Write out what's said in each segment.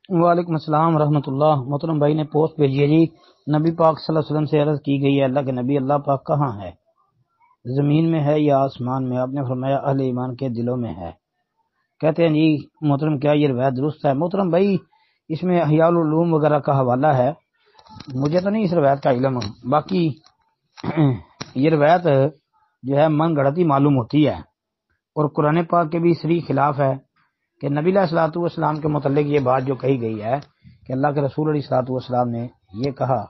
وعلیکم السلام ورحمۃ اللہ۔ محترم بھائی نے پوسٹ بھیجی ہے جی، نبی پاک صلی اللہ علیہ وسلم سے عرض کی گئی ہے اللہ کے نبی اللہ پاک کہاں ہے، زمین میں ہے یا آسمان میں؟ آپ نے فرمایا اہل ایمان کے دلوں میں ہے۔ کہتے ہیں جی محترم کیا یہ روایت درست ہے؟ محترم بھائی اس میں احیاء العلوم وغیرہ کا حوالہ ہے، مجھے تو نہیں اس روایت کا علم، باقی یہ روایت جو ہے من گھڑت ہی معلوم ہوتی ہے، اور قرآن پاک کے بھی صریح خلاف ہے کہ نبی علیہ الصلوۃ والسلام کے متعلق یہ بات جو کہی گئی ہے کہ اللہ کے رسول علیہ الصلوۃ والسلام نے یہ کہا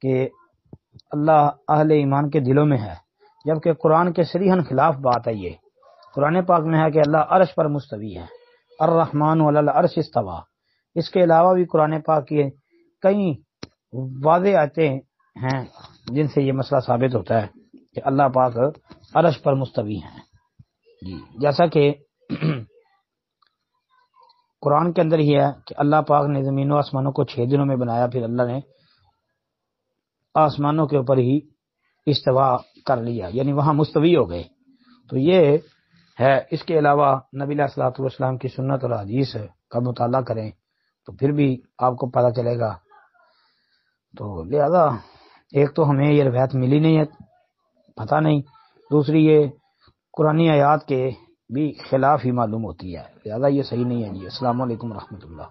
کہ اللہ اہل ایمان کے دلوں میں ہے، جبکہ قرآن کے صریحاً خلاف بات ہے۔ یہ قرآن پاک میں ہے کہ اللہ عرش پر مستوی ہے، الرحمن علی العرش استوی۔ اس کے علاوہ بھی قرآن پاک کے کئی واضح آیتیں ہیں جن سے یہ مسئلہ ثابت ہوتا ہے کہ اللہ پاک عرش پر مستوی ہیں۔ جی جیسا کہ قرآن کے اندر ہی ہے کہ اللہ پاک نے زمین و آسمانوں کو 6 دنوں میں بنایا، پھر اللہ نے آسمانوں کے اوپر ہی استوا کر لیا، یعنی وہاں مستوی ہو گئے۔ تو یہ ہے، اس کے علاوہ نبی علیہ الصلوۃ والسلام کی سنت اور حدیث کا مطالعہ کریں تو پھر بھی آپ کو پتہ چلے گا۔ تو لہذا ایک تو ہمیں یہ روایت ملی نہیں ہے، پتہ نہیں، دوسری یہ قرآن آیات کے بھی خلاف ہی معلوم ہوتی ہے، لہذا یہ صحیح نہیں ہے جی۔ السلام علیکم ورحمۃ اللہ۔